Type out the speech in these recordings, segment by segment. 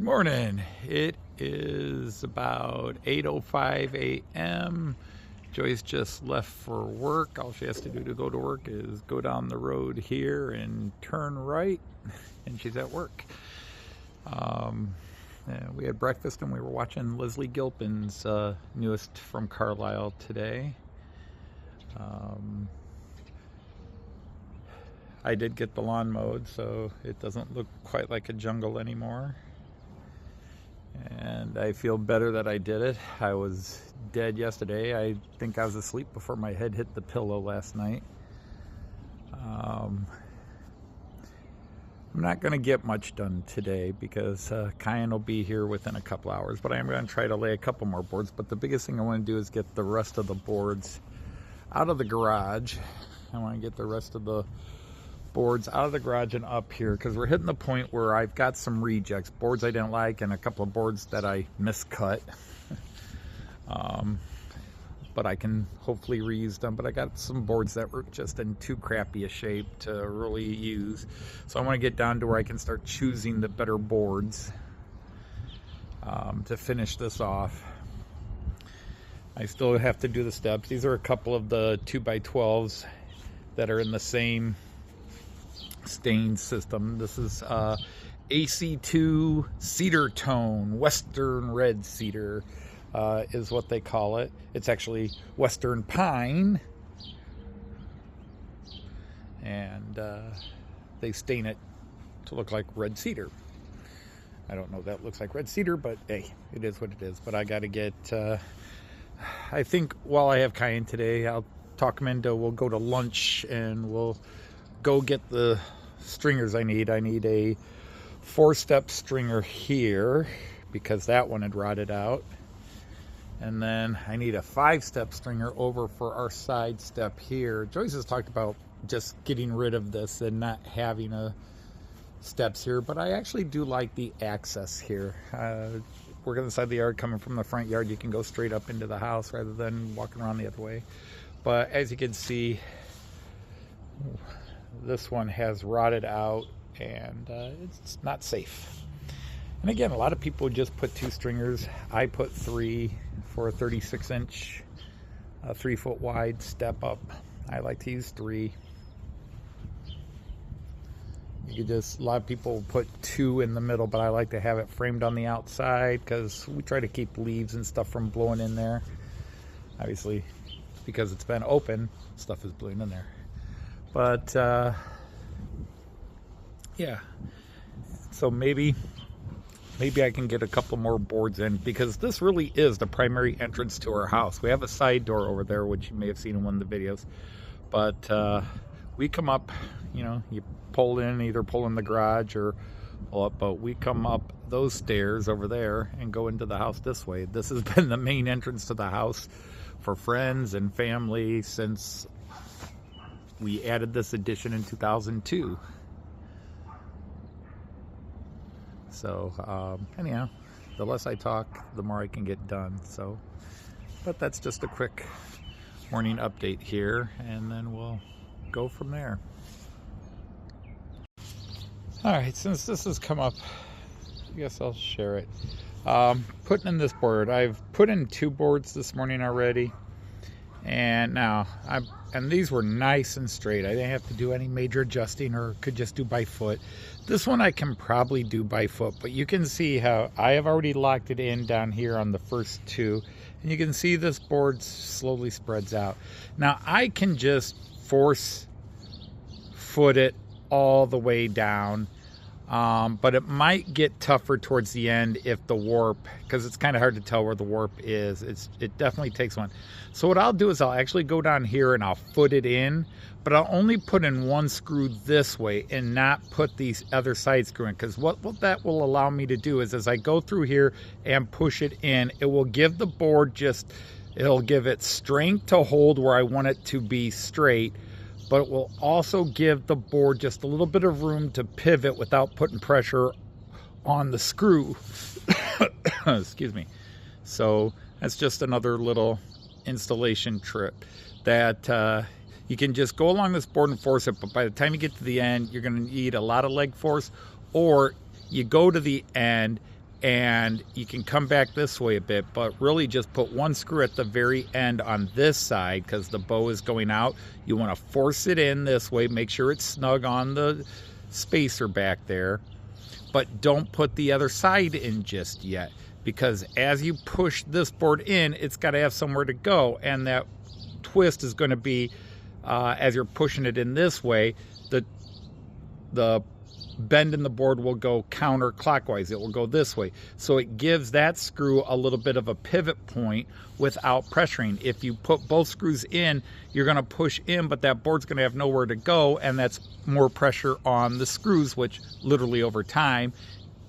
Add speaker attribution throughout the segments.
Speaker 1: Good morning. It is about 8:05 a.m. Joyce just left for work. All she has to do to go to work is go down the road here and turn right, and she's at work. We had breakfast and we were watching Leslie Gilpin's newest from Carlisle today. I did get the lawn mowed, so it doesn't look quite like a jungle anymore. And I feel better that I did it. I was dead yesterday. I think I was asleep before my head hit the pillow last night. I'm not going to get much done today because Kyan will be here within a couple hours, but I am going to try to lay a couple more boards. But the biggest thing I want to do is get the rest of the boards out of the garage. I want to get the rest of the boards out of the garage and up here, because we're hitting the point where I've got some rejects, boards I didn't like and a couple of boards that I miscut. But I can hopefully reuse them. But I got some boards that were just in too crappy a shape to really use, so I want to get down to where I can start choosing the better boards to finish this off. I still have to do the steps. These are a couple of the 2x12s that are in the same stain system. This is AC2 cedar tone, western red cedar is what they call it. It's actually western pine, and they stain it to look like red cedar. I don't know if that looks like red cedar, but hey, it is what it is. But I got to get I think while I have Kyan today, I'll talk him into, we'll go to lunch and we'll go get the stringers I need. I need a 4-step stringer here because that one had rotted out. And then I need a 5-step stringer over for our side step here. Joyce has talked about just getting rid of this and not having a steps here, but I actually do like the access here. Working on the side of the yard, coming from the front yard, you can go straight up into the house rather than walking around the other way. But as you can see, this one has rotted out and it's not safe. And again, a lot of people just put 2 stringers. I put 3 for a 36-inch, 3-foot wide step up. I like to use 3. You could just, a lot of people put 2 in the middle, but I like to have it framed on the outside because we try to keep leaves and stuff from blowing in there. Obviously, because it's been open, stuff is blowing in there. But yeah, so maybe I can get a couple more boards in, because this really is the primary entrance to our house. We have a side door over there, which you may have seen in one of the videos, but we come up, you know, you pull in, either pull in the garage or pull up, but we come up those stairs over there and go into the house this way. This has been the main entrance to the house for friends and family since we added this addition in 2002. So anyhow, the less I talk, the more I can get done. So, but that's just a quick morning update here, and then we'll go from there. All right, since this has come up, I guess I'll share it. Putting in this board, I've put in 2 boards this morning already, and now and these were nice and straight. I didn't have to do any major adjusting, or could just do by foot. This one I can probably do by foot, but you can see how I have already locked it in down here on the first 2, and you can see this board slowly spreads out. Now I can just force foot it all the way down, but it might get tougher towards the end if the warp, because it's kind of hard to tell where the warp is. It definitely takes one. So what I'll do is I'll actually go down here and I'll foot it in, but I'll only put in 1 screw this way and not put these other side screw in, because what that will allow me to do is as I go through here and push it in, it will give the board it'll give it strength to hold where I want it to be straight, but it will also give the board just a little bit of room to pivot without putting pressure on the screw. Excuse me. So that's just another little installation trick that you can just go along this board and force it, but by the time you get to the end, you're going to need a lot of leg force, or you go to the end and you can come back this way a bit, but really just put one screw at the very end on this side because the bow is going out. You want to force it in this way, make sure it's snug on the spacer back there, but don't put the other side in just yet, because as you push this board in, it's got to have somewhere to go, and that twist is going to be as you're pushing it in this way, the bend in the board will go counterclockwise. It will go this way. So it gives that screw a little bit of a pivot point without pressuring. If you put both screws in, you're going to push in, but that board's going to have nowhere to go, and that's more pressure on the screws, which literally over time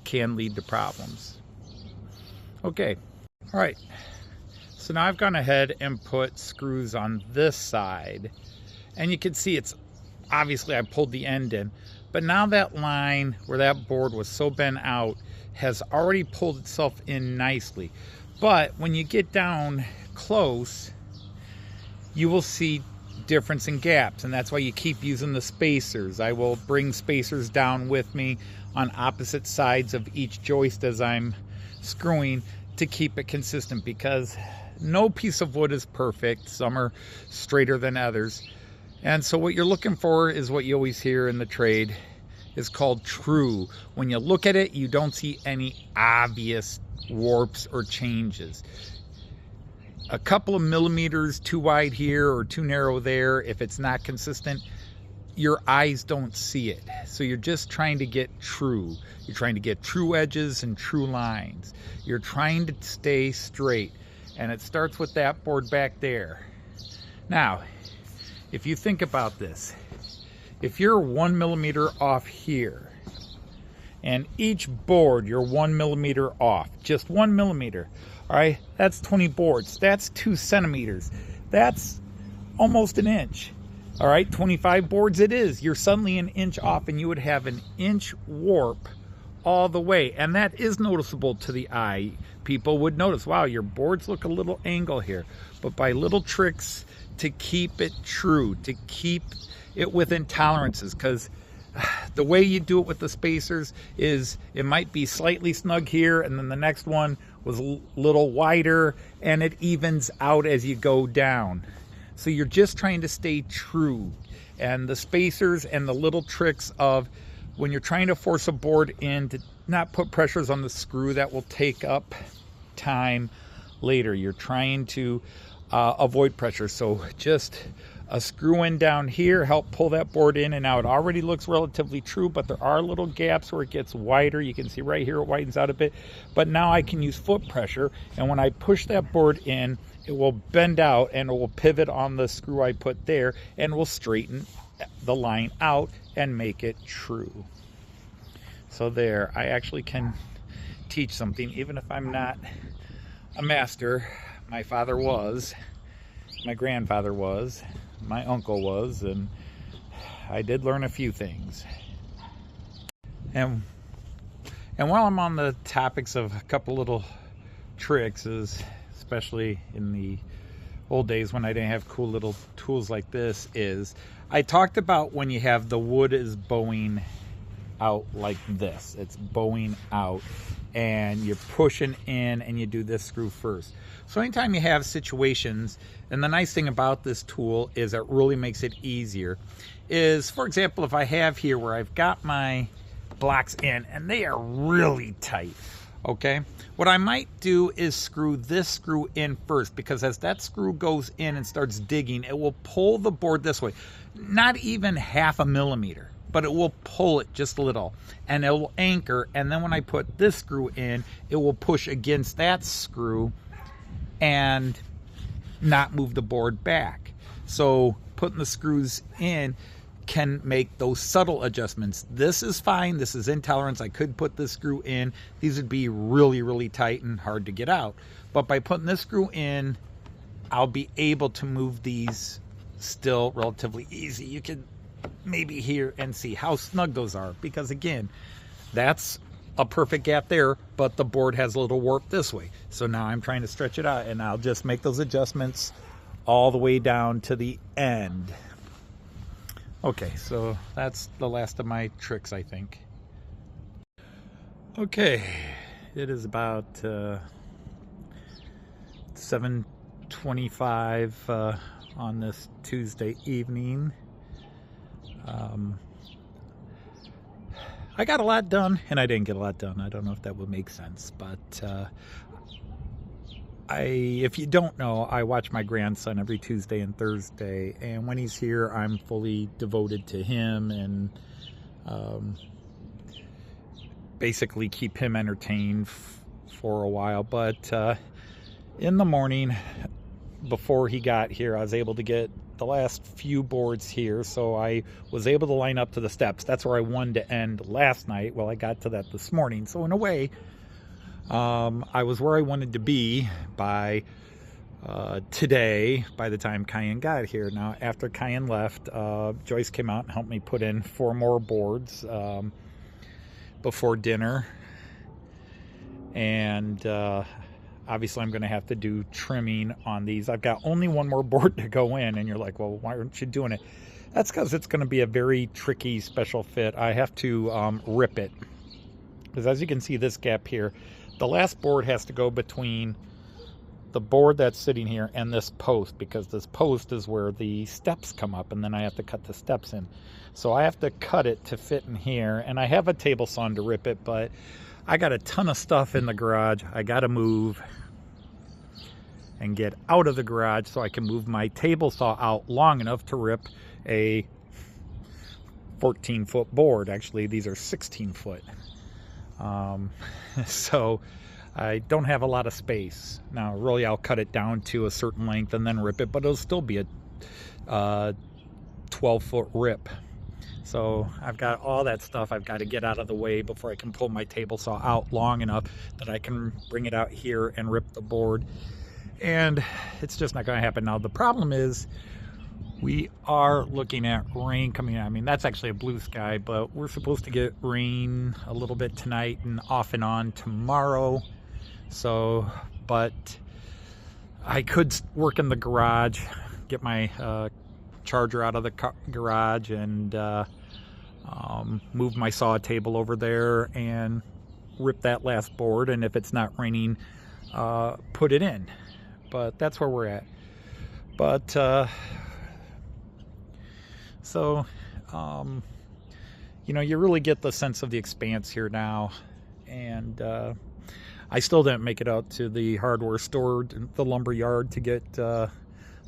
Speaker 1: can lead to problems. Okay, all right. So now I've gone ahead and put screws on this side, and you can see it's obviously I pulled the end in. But now that line where that board was so bent out has already pulled itself in nicely. But when you get down close, you will see difference in gaps, and that's why you keep using the spacers. I will bring spacers down with me on opposite sides of each joist as I'm screwing to keep it consistent, because no piece of wood is perfect. Some are straighter than others. And so what you're looking for is what you always hear in the trade is called true. When you look at it, you don't see any obvious warps or changes. A couple of millimeters too wide here or too narrow there, if it's not consistent, your eyes don't see it. So you're just trying to get true. You're trying to get true edges and true lines. You're trying to stay straight. And it starts with that board back there. Now, if you think about this, if you're 1 millimeter off here, and each board you're 1 millimeter off, just 1 millimeter, all right, that's 20 boards. That's 2 centimeters. That's almost an inch. All right, 25 boards it is. You're suddenly an inch off, and you would have an inch warp all the way. And that is noticeable to the eye. People would notice, wow, your boards look a little angle here. But by little tricks to keep it true, to keep it within tolerances, because the way you do it with the spacers is it might be slightly snug here, and then the next one was a little wider, and it evens out as you go down. So you're just trying to stay true. And the spacers and the little tricks of when you're trying to force a board in, to not put pressures on the screw that will take up time later. You're trying to avoid pressure. So just a screw in down here, help pull that board in, and now it already looks relatively true, but there are little gaps where it gets wider. You can see right here it widens out a bit, but now I can use foot pressure, and when I push that board in, it will bend out and it will pivot on the screw I put there, and will straighten the line out and make it true. So there, I actually can teach something, even if I'm not a master. My father was, my grandfather was, my uncle was, and I did learn a few things. And while I'm on the topics of a couple little tricks, is especially in the old days when I didn't have cool little tools like this, is I talked about when you have the wood is bowing out like this. It's bowing out, and you're pushing in, and you do this screw first. So anytime you have situations, and the nice thing about this tool is it really makes it easier, is, for example, if I have here where I've got my blocks in and they are really tight, okay, what I might do is screw this screw in first, because as that screw goes in and starts digging, it will pull the board this way, not even 0.5 millimeter, but it will pull it just a little, and it will anchor, and then when I put this screw in, it will push against that screw and not move the board back. So putting the screws in can make those subtle adjustments. This is fine, this is in tolerance. I could put this screw in. These would be really, really tight and hard to get out. But by putting this screw in, I'll be able to move these still relatively easy. You can maybe hear and see how snug those are, because again, that's a perfect gap there, but the board has a little warp this way. So now I'm trying to stretch it out, and I'll just make those adjustments all the way down to the end. Okay, so that's the last of my tricks, I think. Okay, It is about 7:25 on this Tuesday evening. I got a lot done, and I didn't get a lot done. I don't know if that would make sense, but if you don't know, I watch my grandson every Tuesday and Thursday, and when he's here, I'm fully devoted to him and basically keep him entertained for a while. But in the morning, before he got here, I was able to get the last few boards here, so I was able to line up to the steps. That's where I wanted to end last night. Well, I got to that this morning, so in a way, I was where I wanted to be by today, by the time Cayenne got here. Now, after Cayenne left, Joyce came out and helped me put in 4 more boards before dinner, and obviously I'm going to have to do trimming on these. I've got only 1 more board to go in, and you're like, well, why aren't you doing it? That's because it's going to be a very tricky special fit. I have to rip it, because as you can see, this gap here, the last board has to go between the board that's sitting here and this post, because this post is where the steps come up, and then I have to cut the steps in. So I have to cut it to fit in here, and I have a table saw to rip it, but I got a ton of stuff in the garage. I got to move and get out of the garage so I can move my table saw out long enough to rip a 14-foot board. Actually, these are 16-foot. So I don't have a lot of space. Now, really, I'll cut it down to a certain length and then rip it, but it'll still be a 12-foot rip. So I've got all that stuff I've got to get out of the way before I can pull my table saw out long enough that I can bring it out here and rip the board. And it's just not going to happen now. The problem is we are looking at rain coming in. I mean, that's actually a blue sky, but we're supposed to get rain a little bit tonight and off and on tomorrow. So, but I could work in the garage, get my charger out of the garage, and move my saw table over there and rip that last board, and if it's not raining, put it in. But that's where we're at. But so you know, you really get the sense of the expanse here now. And I still didn't make it out to the hardware store, the lumber yard, to get the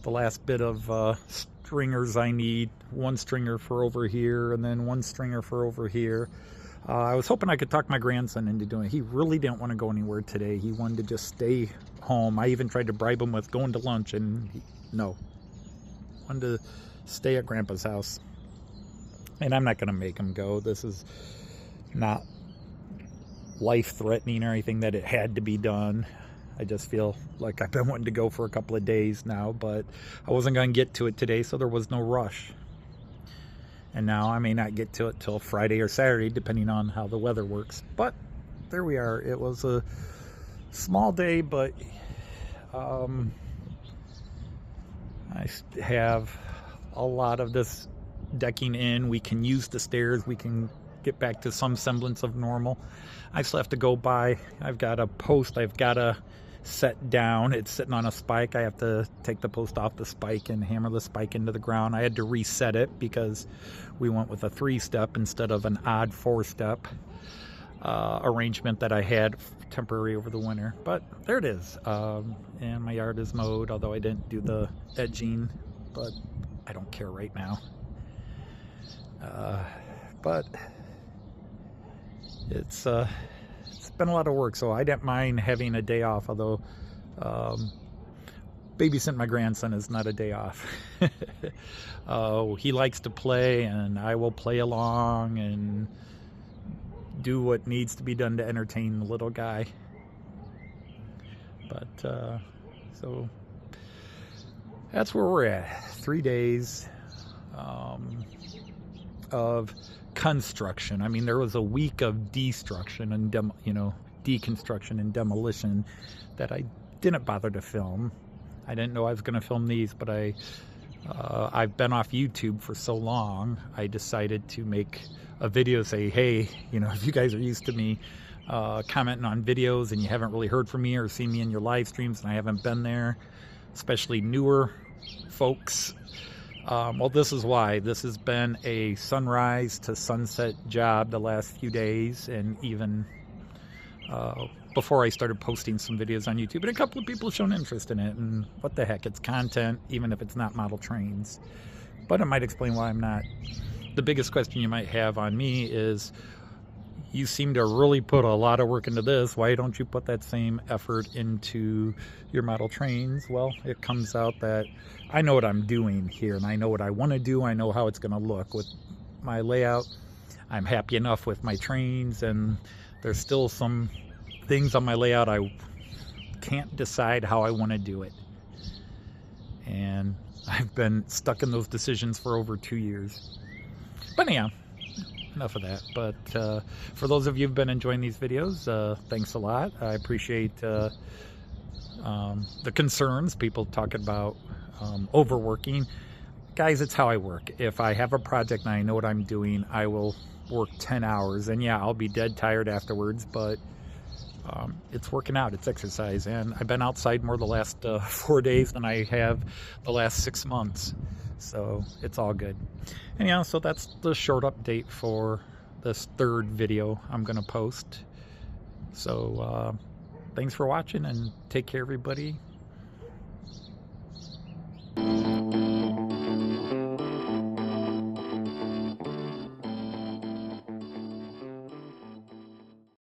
Speaker 1: last bit of stringers I need. 1 stringer for over here, and then 1 stringer for over here. I was hoping I could talk my grandson into doing it. He really didn't want to go anywhere today. He wanted to just stay home. I even tried to bribe him with going to lunch, and no. Wanted to stay at Grandpa's house. And I'm not going to make him go. This is not life-threatening or anything that it had to be done. I just feel like I've been wanting to go for a couple of days now, but I wasn't going to get to it today, so there was no rush. And now I may not get to it till Friday or Saturday, depending on how the weather works. But there we are. It was a small day, but I have a lot of this decking in. We can use the stairs. We can get back to some semblance of normal. I still have to go by. I've got a post I've got to set down. It's sitting on a spike. I have to take the post off the spike and hammer the spike into the ground. I had to reset it because we went with a 3-step instead of an odd 4-step arrangement that I had temporary over the winter. But there it is. And my yard is mowed, although I didn't do the edging, but I don't care right now. But it's been a lot of work, so I didn't mind having a day off, although babysitting my grandson is not a day off. He likes to play, and I will play along and do what needs to be done to entertain the little guy. But so that's where we're at. 3 days of construction. I mean, there was a week of destruction and deconstruction and demolition that I didn't bother to film. I didn't know I was going to film these, but I've been off YouTube for so long, I decided to make a video, say, hey, if you guys are used to me commenting on videos and you haven't really heard from me or seen me in your live streams and I haven't been there, especially newer folks. Well, this is why. This has been a sunrise to sunset job the last few days, and even before I started posting some videos on YouTube. And a couple of people have shown interest in it, and what the heck, it's content, even if it's not model trains. But it might explain why I'm not. The biggest question you might have on me is, you seem to really put a lot of work into this. Why don't you put that same effort into your model trains? Well, it comes out that I know what I'm doing here, and I know what I want to do. I know how it's going to look with my layout. I'm happy enough with my trains, and there's still some things on my layout I can't decide how I want to do it. And I've been stuck in those decisions for over 2 years. But anyhow, enough of that. But for those of you who've been enjoying these videos, thanks a lot. I appreciate the concerns, people talking about overworking. Guys, it's how I work. If I have a project and I know what I'm doing, I will work 10 hours. And yeah, I'll be dead tired afterwards, but it's working out, it's exercise. And I've been outside more the last 4 days than I have the last 6 months. So it's all good. Anyhow, so that's the short update for this third video I'm going to post. So thanks for watching, and take care, everybody.